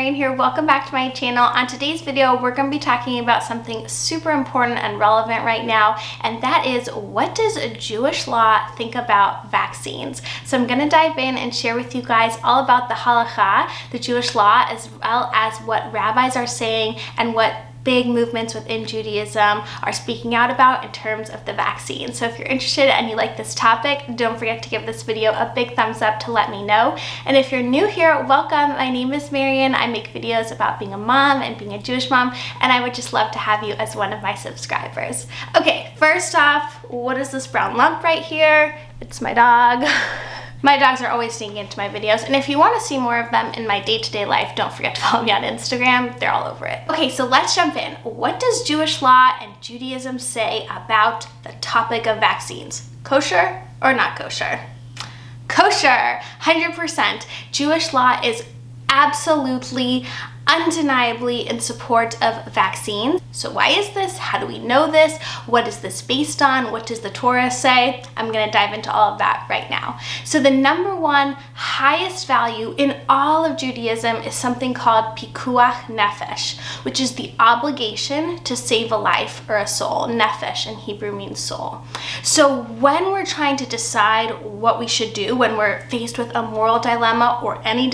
Marian here. Welcome back to my channel. On today's video, we're going to be talking about something super important and relevant right now, and that is, what does Jewish law think about vaccines? So I'm going to dive in and share with you guys all about the halakha, the Jewish law, as well as what rabbis are saying and what big movements within Judaism are speaking out about in terms of the vaccine. So if you're interested and you like this topic, don't forget to give this video a big thumbs up to let me know. And if you're new here, welcome. My name is Marian. I make videos about being a mom and being a Jewish mom, and I would just love to have you as one of my subscribers. Okay, first off, what is this brown lump right here? It's my dog. My dogs are always sneaking into my videos, and if you want to see more of them in my day-to-day life, don't forget to follow me on Instagram. They're all over it. Okay, so let's jump in. What does Jewish law and Judaism say about the topic of vaccines? Kosher or not kosher? Kosher, 100%. Jewish law is absolutely, undeniably in support of vaccines. So why is this? How do we know this? What is this based on? What does the Torah say? I'm going to dive into all of that right now. So the number one highest value in all of Judaism is something called pikuach nefesh, which is the obligation to save a life or a soul. Nefesh in Hebrew means soul. So when we're trying to decide what we should do, when we're faced with a moral dilemma or any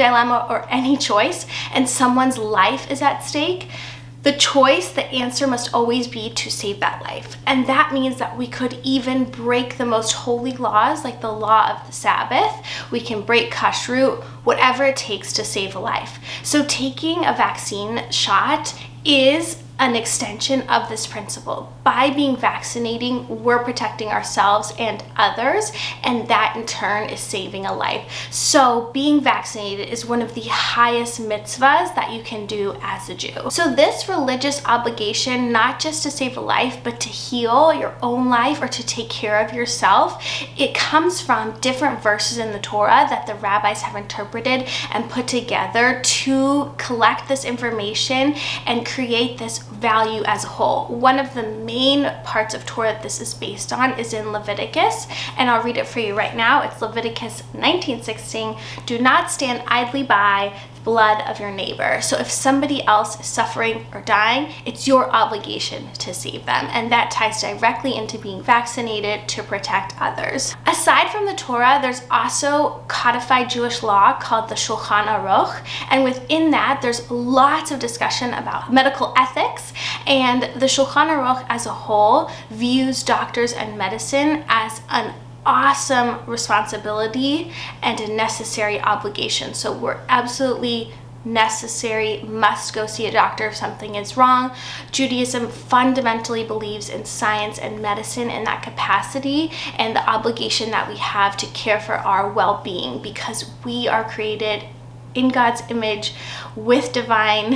choice, and someone's life is at stake, the choice, the answer must always be to save that life. And that means that we could even break the most holy laws, like the law of the Sabbath. We can break kashrut, whatever it takes to save a life. So taking a vaccine shot is an extension of this principle. By being vaccinating, we're protecting ourselves and others, and that in turn is saving a life. So being vaccinated is one of the highest mitzvahs that you can do as a Jew. So this religious obligation, not just to save a life, but to heal your own life or to take care of yourself, it comes from different verses in the Torah that the rabbis have interpreted and put together to collect this information and create this value as a whole. One of the main parts of Torah that this is based on is in Leviticus, and I'll read it for you right now. It's Leviticus 19:16. Do not stand idly by the blood of your neighbor. So if somebody else is suffering or dying, it's your obligation to save them, and that ties directly into being vaccinated to protect others. Aside from the Torah, there's also codified Jewish law called the Shulchan Aruch, and within that there's lots of discussion about medical ethics, and the Shulchan Aruch as a whole views doctors and medicine as an awesome responsibility and a necessary obligation. So we're absolutely necessary, must go see a doctor if something is wrong. Judaism fundamentally believes in science and medicine in that capacity, and the obligation that we have to care for our well-being, because we are created in God's image with divine,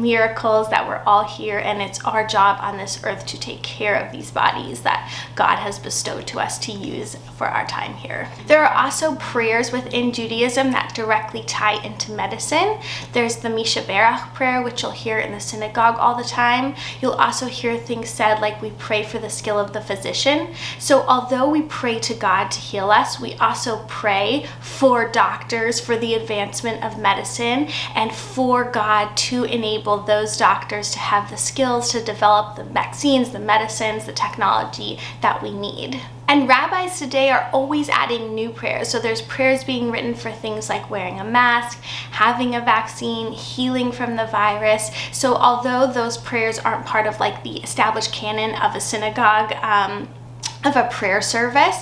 miracles, that we're all here, and it's our job on this earth to take care of these bodies that God has bestowed to us to use for our time here. There are also prayers within Judaism that directly tie into medicine. There's the Misha Berach prayer, which you'll hear in the synagogue all the time. You'll also hear things said like we pray for the skill of the physician. So although we pray to God to heal us, we also pray for doctors, for the advancement of medicine, and for God to enable those doctors to have the skills to develop the vaccines, the medicines, the technology that we need. And rabbis today are always adding new prayers. So there's prayers being written for things like wearing a mask, having a vaccine, healing from the virus. So although those prayers aren't part of like the established canon of a synagogue, of a prayer service,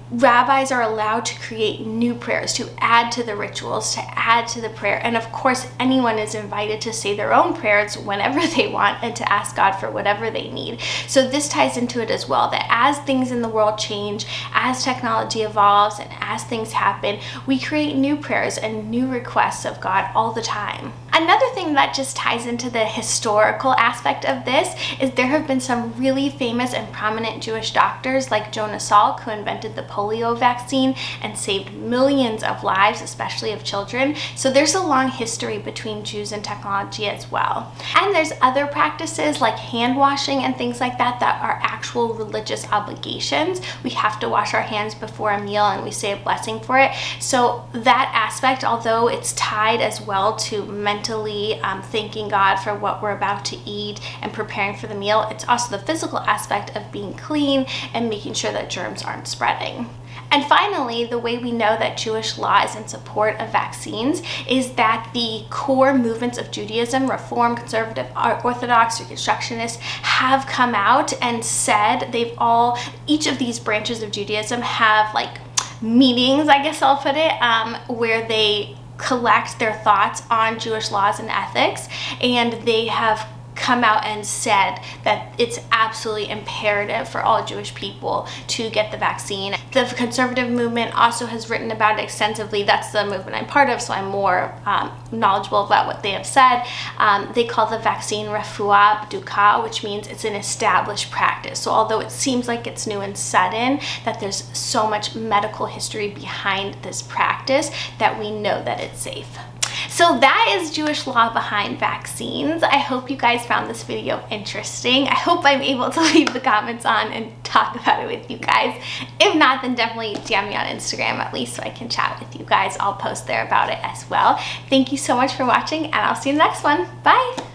rabbis are allowed to create new prayers, to add to the rituals, to add to the prayer. And of course, anyone is invited to say their own prayers whenever they want and to ask God for whatever they need. So this ties into it as well, that as things in the world change, as technology evolves, and as things happen, we create new prayers and new requests of God all the time. Another thing that just ties into the historical aspect of this is there have been some really famous and prominent Jewish doctors like Jonas Salk, who invented the polio vaccine and saved millions of lives, especially of children. So there's a long history between Jews and technology as well. And there's other practices like hand washing and things like that that are actual religious obligations. We have to wash our hands before a meal and we say a blessing for it. So that aspect, although it's tied as well to mental mentally thanking God for what we're about to eat and preparing for the meal. It's also the physical aspect of being clean and making sure that germs aren't spreading. And finally, the way we know that Jewish law is in support of vaccines is that the core movements of Judaism, Reform, Conservative, Orthodox, Reconstructionists, have come out and said each of these branches of Judaism have like meetings, I guess I'll put it, where they collect their thoughts on Jewish laws and ethics, and they have come out and said that it's absolutely imperative for all Jewish people to get the vaccine. The conservative movement also has written about it extensively. That's the movement I'm part of, so I'm more knowledgeable about what they have said. They call the vaccine refuah b'duka, which means it's an established practice. So although it seems like it's new and sudden, that there's so much medical history behind this practice that we know that it's safe. So that is Jewish law behind vaccines. I hope you guys found this video interesting. I hope I'm able to leave the comments on and talk about it with you guys. If not, then definitely DM me on Instagram at least so I can chat with you guys. I'll post there about it as well. Thank you so much for watching, and I'll see you in the next one. Bye!